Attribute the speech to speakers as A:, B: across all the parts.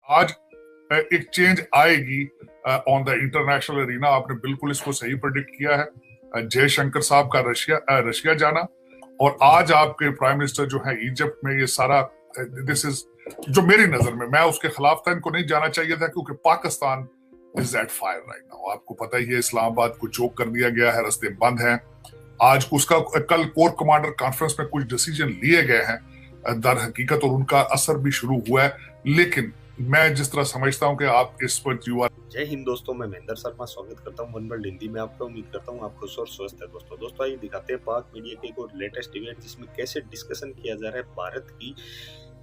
A: आज एक चेंज आएगी ऑन द इंटरनेशनल एरिना। आपने बिल्कुल इसको सही प्रेडिक्ट किया है। जयशंकर साहब का रशिया जाना, और आज आपके प्राइम मिनिस्टर जो है इजिप्ट में, ये सारा दिस इज जो मेरी नजर में, मैं उसके खिलाफ था, इनको नहीं जाना चाहिए था, क्योंकि Pakistan is at fire right now. आपको पता ही है, इस्लामाबाद को चोक कर दिया गया है, रास्ते बंद हैं। आज उसका कल कोर कमांडर कॉन्फ्रेंस में कुछ डिसीजन लिए गए हैं दर हकीकत, और उनका असर भी शुरू हुआ है। लेकिन मैं जिस तरह समझता हूं कि आप इस पर
B: जय हिंद दोस्तों, मैं महेंद्र शर्मा स्वागत करता हूं वन वर्ल्ड हिंदी में आपका। उम्मीद करता हूं आप खुश और स्वस्थ है। दोस्तों आइए दिखाते हैं पाक मीडिया के एक और लेटेस्ट इवेंट, जिसमें कैसे डिस्कशन किया जा रहा है भारत की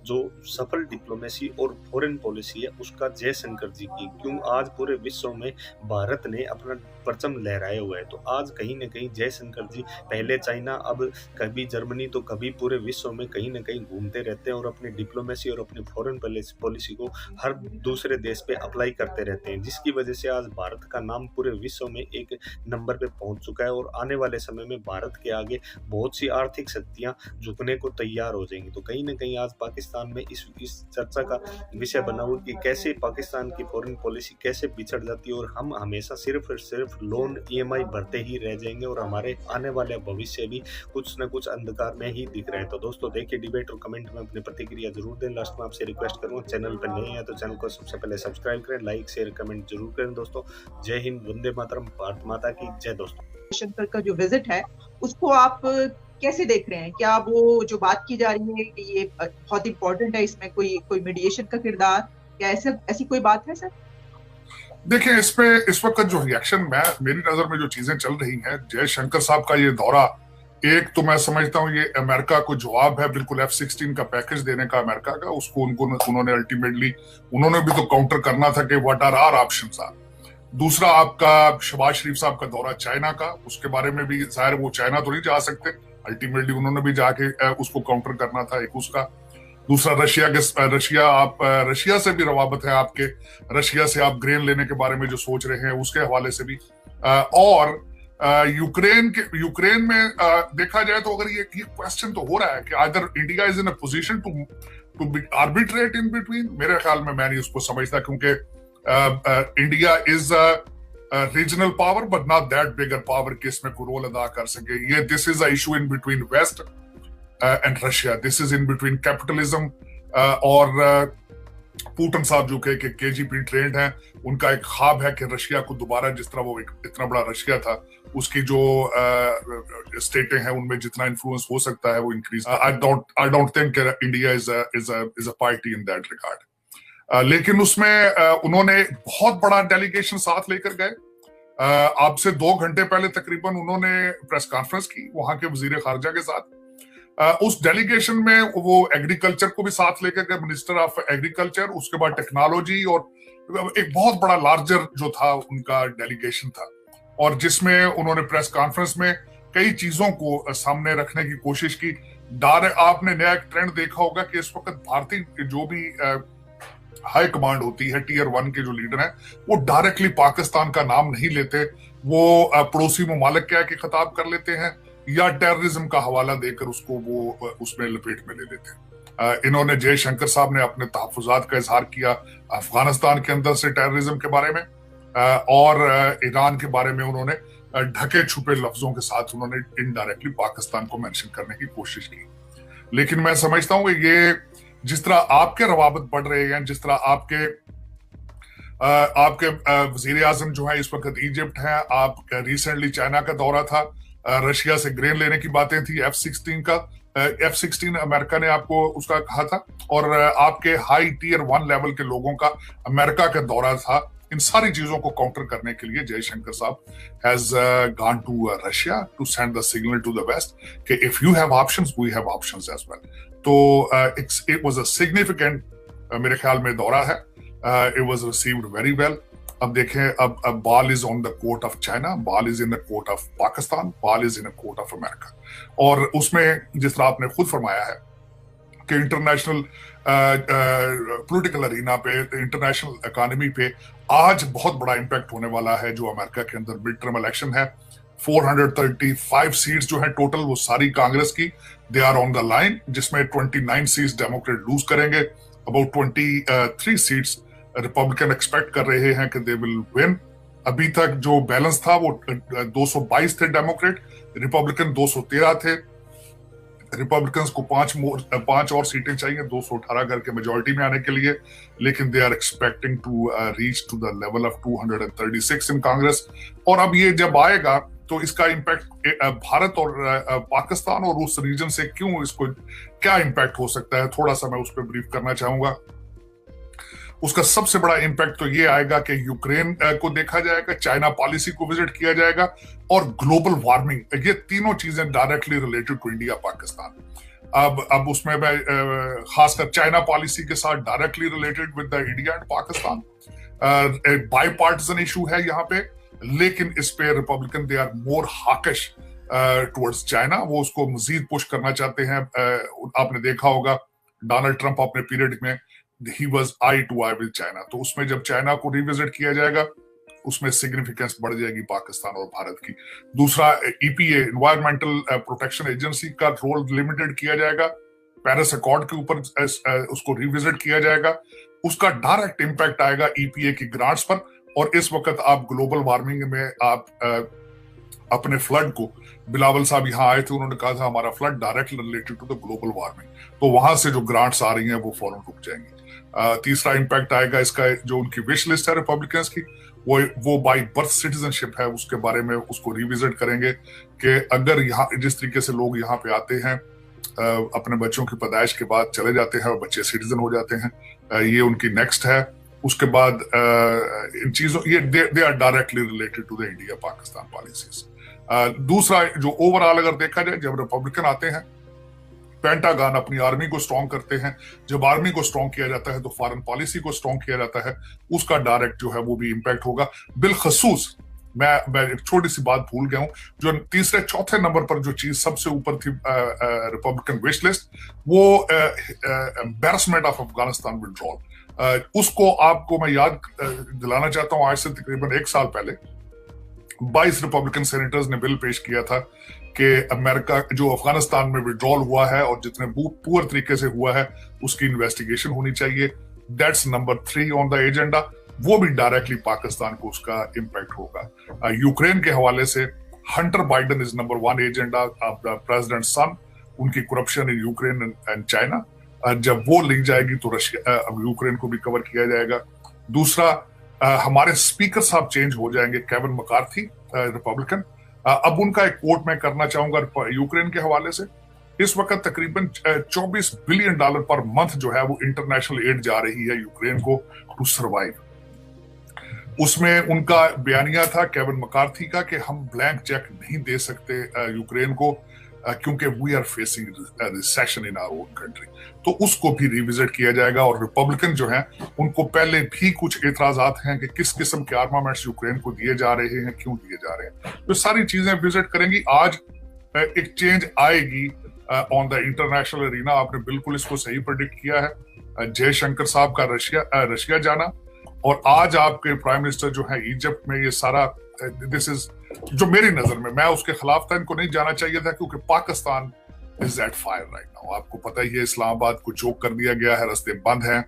B: जो सफल डिप्लोमेसी और फॉरेन पॉलिसी है उसका जयशंकर जी की। क्यों आज पूरे विश्व में भारत ने अपना परचम लहराए हुआ है। तो आज कहीं न कहीं जयशंकर जी पहले चाइना, अब कभी जर्मनी, तो कभी पूरे विश्व में कहीं न कहीं घूमते रहते हैं और अपनी डिप्लोमेसी और अपनी फॉरेन पॉलिसी को हर दूसरे देश पे अप्लाई करते रहते हैं, जिसकी वजह से आज भारत का नाम पूरे विश्व में एक नंबर पे पहुंच चुका है। और आने वाले समय में भारत के आगे बहुत सी आर्थिक शक्तियां झुकने को तैयार हो जाएंगी। तो कहीं न कहीं आज पाकिस्तान में इस चर्चा का विषय बना हुआ कि कैसे पाकिस्तान की फॉरेन पॉलिसी कैसे बिछड़ जाती है और हम हमेशा सिर्फ और सिर्फ लोन ईएमआई भरते ही रह जाएंगे और हमारे आने वाले भविष्य भी कुछ न कुछ अंधकार में ही दिख रहे हैं। तो दोस्तों देखिए डिबेट और कमेंट में अपनी प्रतिक्रिया जरूर दें। लास्ट में आपसे रिक्वेस्ट करूंगा, चैनल पर नए हैं तो चैनल को सबसे पहले सब्सक्राइब करें, लाइक शेयर कमेंट जरूर करें। दोस्तों जय हिंद, वंदे मातरम, भारत माता की जय। दोस्तों
C: शंकर का जो विजिट है उसको आप कैसे देख रहे हैं? क्या वो जो बात की जा रही है कि ये बहुत इंपॉर्टेंट है, इसमें कोई मीडिएशन का किरदार, या ऐसी कोई बात है सर?
A: देखिए, इस पे इस वक्त जो रिएक्शन मेरी नजर में जो चीजें चल रही हैं, जयशंकर साहब का ये दौरा, एक तो मैं समझता हूं ये अमेरिका को जवाब है बिल्कुल F-16 का पैकेज देने का अमेरिका का। उसको उन्होंने अल्टीमेटली उन्होंने भी तो काउंटर करना था कि what are our options are. दूसरा आपका शहबाज शरीफ साहब का दौरा चाइना का, उसके बारे में भी जाहिर वो चाइना तो नहीं जा सकते, अल्टीमेटली उन्होंने भी जाके उसको काउंटर करना था, एक उसका। दूसरा रशिया से भी रवाबत है आपके, रशिया से आप ग्रेन लेने के बारे में जो सोच रहे हैं उसके हवाले से भी। और यूक्रेन में देखा जाए तो अगर ये क्वेश्चन तो हो रहा है कि other India is in a position to arbitrate in between. मेरे ख्याल में मैं नहीं उसको समझता, क्योंकि India is regional power but not that bigger power कि इसमें कोई रोल अदा कर सके। ये this is a issue in between West and Russia, this is in between capitalism और पुतिन साहब जो कि केजीबी ट्रेंड हैं, उनका एक ख्वाब है कि रशिया को दोबारा, जिस तरह वो इतना बड़ा रशिया था, उसकी जो स्टेटें हैं उनमें जितना इन्फ्लुएंस हो सकता है वो increase. I don't think India is a party in that regard. लेकिन उसमें उन्होंने बहुत बड़ा डेलीगेशन साथ लेकर गए। अब से 2 घंटे पहले तकरीबन उन्होंने प्रेस कॉन्फ्रेंस की वहां के वजीर खारजा के साथ। उस डेलीगेशन में वो एग्रीकल्चर को भी साथ लेकर गए, मिनिस्टर ऑफ एग्रीकल्चर, उसके बाद टेक्नोलॉजी, और एक बहुत बड़ा लार्जर जो था उनका डेलीगेशन था, और जिसमें उन्होंने प्रेस कॉन्फ्रेंस में कई चीजों को सामने रखने की कोशिश की। आपने नया एक ट्रेंड देखा होगा कि इस वक्त भारतीय जो भी हाई कमांड होती है, टीयर 1 के जो लीडर हैं, वो डायरेक्टली पाकिस्तान का नाम नहीं लेते, वो पड़ोसी ममालिक क्या के खिताब कर लेते हैं या टेररिज्म का हवाला देकर उसको वो उसमें लपेट में ले लेते हैं। इन्होंने जयशंकर साहब ने अपने तहफुजात का इजहार किया अफगानिस्तान के अंदर से टेररिज्म के बारे में, और ईरान के बारे में उन्होंने ढके छुपे लफ्जों के साथ उन्होंने इनडायरेक्टली पाकिस्तान को मेंशन करने की कोशिश की। लेकिन मैं समझता हूं कि ये जिस तरह आपके रवाबत बढ़ रहे हैं, जिस तरह आपके वजीर आजम जो है इस वक्त इजिप्ट है, आप रिसेंटली चाइना का दौरा था, रशिया से ग्रेन लेने की बातें थी, F-16 अमेरिका ने आपको उसका कहा था, और आपके हाई टीयर 1 लेवल के लोगों का अमेरिका का दौरा था। इन सारी चीजों को काउंटर करने के लिए जयशंकर साहब has gone to Russia to send the signal to the west कि if you have options we have options as well. तो इट वाज अ सिग्निफिकेंट मेरे ख्याल में दौरा है। It was received very well. अब देखें, अब ball is on the court of China, ball is in the court of Pakistan, ball is in the court of America. और उसमें जिस तरह आपने खुद फरमाया है कि इंटरनेशनल पॉलिटिकल अरीना पे, इंटरनेशनल इकोनॉमी पे आज बहुत बड़ा इंपैक्ट होने वाला है। जो अमेरिका के अंदर मिड टर्म इलेक्शन है, 435 सीट्स जो है टोटल, वो सारी कांग्रेस की, they are on the line, जिसमें 29 सीट्स डेमोक्रेट लूज करेंगे, अबाउट 23 सीट्स रिपब्लिकन एक्सपेक्ट कर रहे हैं कि दे विल विन। अभी तक जो बैलेंस था वो 222 थे डेमोक्रेट, रिपब्लिकन 213 थे। रिपब्लिकन्स को 5 और सीटें चाहिए 218 करके मेजॉरिटी में आने के लिए, लेकिन they are expecting to reach to the level of 236 in Congress. और अब ये जब आएगा तो इसका इम्पैक्ट भारत और पाकिस्तान और उस रीजन से क्यों, इसको क्या इम्पैक्ट हो सकता है, थोड़ा सा मैं उस पर ब्रीफ करना चाहूंगा। उसका सबसे बड़ा इम्पैक्ट तो ये आएगा कि यूक्रेन को देखा जाएगा, चाइना पॉलिसी को विजिट किया जाएगा और ग्लोबल वार्मिंग, ये तीनों चीजें directly related to India Pakistan. अब उसमें मैं खासकर चाइना पॉलिसी के साथ directly related with the India and Pakistan, bipartisan issue है यहाँ पे, लेकिन इस पे Republican they are more hawkish towards China, वो उसको मजीद पुश करना चाहते हैं। आपने देखा होगा डोनाल्ड ट्रंप अपने पीरियड में he was eye to eye with China, तो उसमें जब चाइना को रिविजिट किया जाएगा उसमें सिग्निफिकेंस बढ़ जाएगी पाकिस्तान और भारत की। दूसरा, EPA एनवायरमेंटल प्रोटेक्शन एजेंसी का रोल लिमिटेड किया जाएगा, पेरिस अकॉर्ड के ऊपर उसको रिविजिट किया जाएगा, उसका डायरेक्ट इम्पैक्ट आएगा EPA की ग्रांट्स पर। और इस वक्त आप ग्लोबल वार्मिंग में आप अपने फ्लड को, बिलावल साहब यहाँ आए थे, उन्होंने कहा था हमारा flood directly related to the global warming, तो वहां से जो ग्रांट्स आ रही हैं वो फौरन रुक जाएंगी। तीसरा इम्पैक्ट आएगा इसका, जो उनकी विश लिस्ट है रिपब्लिकन्स की, वो बाय बर्थ सिटीजनशिप है, उसके बारे में उसको रिविजिट करेंगे कि अगर यहाँ जिस तरीके से लोग यहाँ पे आते हैं अपने बच्चों की पैदाइश के बाद चले जाते हैं और बच्चे सिटीजन हो जाते हैं, ये उनकी नेक्स्ट है। उसके बाद इन चीजों, ये they are directly related to the India Pakistan policies. दूसरा, जो ओवरऑल अगर देखा जाए, जब रिपब्लिकन आते हैं पेंटागन अपनी आर्मी को स्ट्रॉन्ग करते हैं, जब आर्मी को स्ट्रॉन्ग किया जाता है तो फॉरेन पॉलिसी को स्ट्रॉन्ग किया जाता है, उसका डायरेक्ट जो है वो भी इंपैक्ट होगा। बिलखसूस मैं एक छोटी सी बात भूल गया हूं, जो तीसरे चौथे नंबर पर जो चीज सबसे ऊपर थी रिपब्लिकन विश लिस्ट, वो एम्बैरसमेंट ऑफ अफगानिस्तान विड्रॉल। उसको आपको मैं याद दिलाना चाहता हूं, आज से तकरीबन 1 साल पहले 22 रिपब्लिकन सेनेटर्स ने बिल पेश किया था कि अमेरिका जो अफगानिस्तान में विड्रॉल हुआ है और जितने पुअर तरीके से हुआ है उसकी इन्वेस्टिगेशन होनी चाहिए। That's number 3 on the agenda, वो भी डायरेक्टली पाकिस्तान को उसका इम्पैक्ट होगा। यूक्रेन के हवाले से Hunter Biden is number 1 agenda of the president son, उनकी corruption in Ukraine and China, जब वो लिख जाएगी तो रशिया यूक्रेन को भी कवर किया जाएगा। दूसरा, हमारे स्पीकर साहब चेंज हो जाएंगे, केविन मैकार्थी रिपब्लिकन। अब उनका एक कोट मैं करना चाहूंगा यूक्रेन के हवाले से। इस वक्त तकरीबन $24 बिलियन पर मंथ जो है वो इंटरनेशनल एड जा रही है यूक्रेन को टू सर्वाइव। उसमें उनका बयानिया था केविन मैकार्थी का कि हम ब्लैंक चेक नहीं दे सकते यूक्रेन को, क्योंकि we are facing recession in our own country, तो उसको भी रिविजिट किया जाएगा। और रिपब्लिकन जो हैं उनको पहले भी कुछ एतराजात हैं कि किस किस्म के आर्मामेंट्स यूक्रेन को दिए जा रहे हैं, क्यों दिए जा रहे हैं, तो सारी चीजें विजिट करेंगी। आज एक चेंज आएगी ऑन द इंटरनेशनल एरिना, आपने बिल्कुल इसको सही प्रेडिक्ट किया है। जयशंकर साहब का रशिया जाना, और आज आपके प्राइम मिनिस्टर जो है इजिप्ट में, ये सारा दिस इज, जो मेरी नजर में, मैं उसके खिलाफ था, इनको नहीं जाना चाहिए था, क्योंकि Pakistan is at fire right now. आपको पता ही है इस्लामाबाद को चोक कर दिया गया है, रास्ते बंद हैं।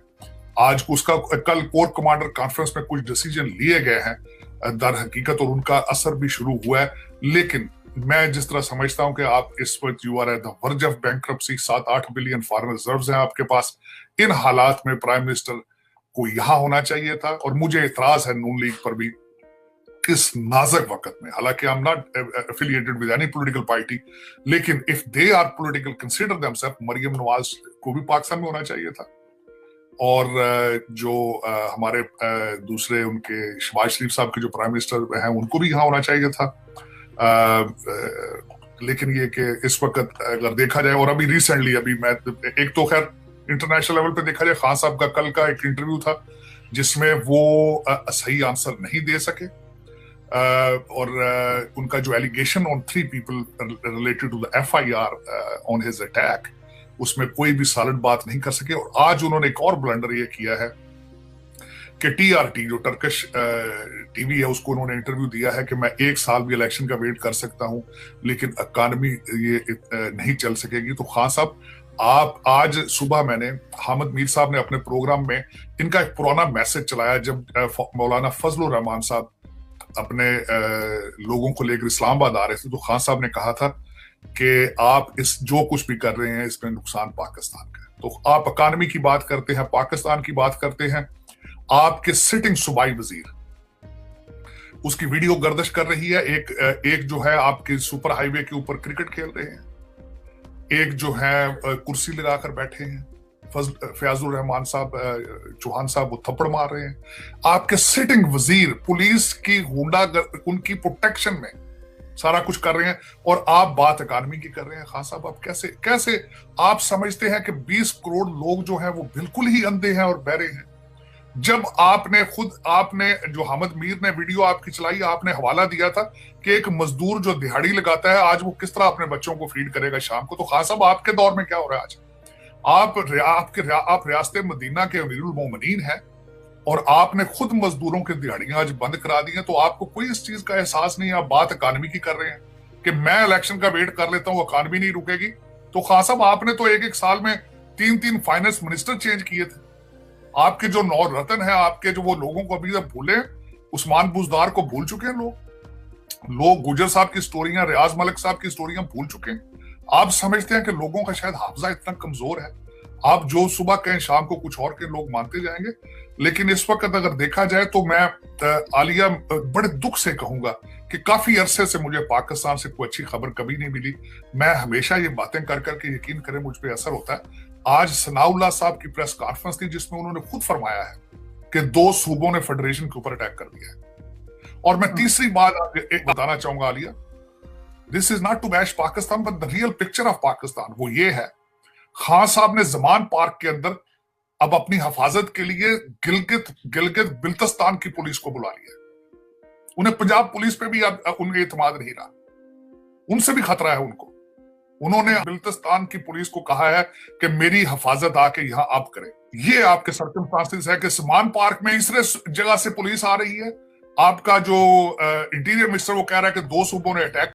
A: आज उसका कल कोर कमांडर कॉन्फ्रेंस में कुछ डिसीजन लिए गए हैं दर हकीकत, और उनका असर भी शुरू हुआ है। लेकिन मैं जिस तरह समझता हूं कि आप इस वक्त you are at the verge of bankruptcy, 7-8 billion foreign reserves हैं आपके पास। इन हालात में प्राइम मिनिस्टर को यहां होना चाहिए था। और मुझे इतराज है नून लीग पर भी इस नाजुक वक्त में, हालांकि I am not affiliated with any political party, लेकिन if they are political consider themselves, Maryam Nawaz को भी पाकिस्तान में होना चाहिए था। और जो हमारे दूसरे उनके शहबाज शरीफ साहब के जो प्राइम मिनिस्टर हैं, उनको भी यहाँ होना चाहिए था। लेकिन ये कि इस वक्त अगर देखा जाए, और अभी रिसेंटली अभी मैं एक तो खैर इंटरनेशनल लेवल पे देखा जाए, खान साहब का कल का एक इंटरव्यू था जिसमें वो सही आंसर नहीं दे सके, और उनका जो allegation on 3 people related to the FIR on his attack, उसमें कोई भी सॉलिड बात नहीं कर सके। और आज उन्होंने एक और ब्लंडर ये किया है कि TRT जो टर्किश टीवी है, उसको उन्होंने इंटरव्यू दिया है कि मैं 1 साल भी इलेक्शन का वेट कर सकता हूं, लेकिन इकॉनमी ये नहीं चल सकेगी। तो खान साहब आप आज सुबह मैंने हामिद मीर साहब ने अपने प्रोग्राम में इनका एक पुराना मैसेज चलाया जब मौलाना फजलुर रहमान साहब अपने लोगों को लेकर इस्लामाबाद आ रहे थे, तो खान साहब ने कहा था कि आप इस जो कुछ भी कर रहे हैं इसमें नुकसान पाकिस्तान का है। तो आप इकानमी की बात करते हैं, पाकिस्तान की बात करते हैं, आपके सिटिंग सूबाई वजीर उसकी वीडियो गर्दिश कर रही है, एक जो है आपके सुपर हाईवे के ऊपर क्रिकेट खेल रहे हैं, एक जो है कुर्सी लगाकर बैठे हैं, फयाजुर रहमान साहब चौहान साहब वो थप्पड़ मार रहे हैं, आपके सिटिंग वजीर पुलिस की उनकी प्रोटेक्शन में सारा कुछ कर रहे हैं, और आप बात इकानमी की कर रहे हैं। खान साहब आप कैसे आप समझते हैं कि 20 करोड़ लोग जो हैं वो बिल्कुल ही अंधे हैं और बहरे हैं? जब आपने जो हामिद मीर ने वीडियो आपकी चलाई, आपने हवाला दिया था कि एक मजदूर जो दिहाड़ी लगाता है आज वो किस तरह अपने बच्चों को फीड करेगा शाम को। तो खान साहब आपके दौर में क्या हो रहा है आज? आप रियासत मदीना के अमीरुल मोमिनीन हैं और आपने खुद मजदूरों की दिहाड़ियां आज बंद करा दी हैं, तो आपको कोई इस चीज का एहसास नहीं है। आप बात इकानमी की कर रहे हैं कि मैं इलेक्शन का वेट कर लेता हूं, इकानमी नहीं रुकेगी। तो खान साहब आपने तो एक साल में 3 फाइनेंस मिनिस्टर चेंज किए थे। आपके जो नौ रतन है, आपके जो वो लोगों को अभी तक भूले, उस्मान बुजदार को भूल चुके हैं लोग गुजर साहब की स्टोरियां, रियाज मलिक साहब की स्टोरियां भूल चुके हैं। आप समझते हैं कि लोगों का शायद हाफजा इतना कमजोर है, आप जो सुबह कहें शाम को कुछ और के लोग मानते जाएंगे। लेकिन इस वक्त अगर देखा जाए तो मैं आलिया बड़े दुख से कहूंगा कि काफी अरसे से मुझे पाकिस्तान से कोई अच्छी खबर कभी नहीं मिली। मैं हमेशा ये बातें कर करके यकीन करें मुझ पर असर होता है। आज सनाउल्लाह साहब की प्रेस कॉन्फ्रेंस थी जिसमें उन्होंने खुद फरमाया है कि 2 सूबों ने फेडरेशन के ऊपर अटैक कर दिया है। और मैं तीसरी बात एक बताना चाहूंगा Alia, this is not to bash Pakistan but the real picture of Pakistan वो ये है, खान साहब ने जमान पार्क के अंदर अब अपनी हिफाजत के लिए गिलगित बिल्तिस्तान की पुलिस को बुला लिया। उन्हें पंजाब पुलिस पे भी अब उनका एतमाद नहीं रहा, उनसे भी खतरा है उनको। उन्होंने बिल्तिस्तान की पुलिस को कहा है कि मेरी हिफाजत आके यहां आप करें। ये आपके सर्कमस्टांसेस है कि समान पार्क में तीसरे जगह से पुलिस आ रही है। आपका जो इंटीरियर मिनिस्टर वो कह रहा है कि 2 सूबों ने अटैक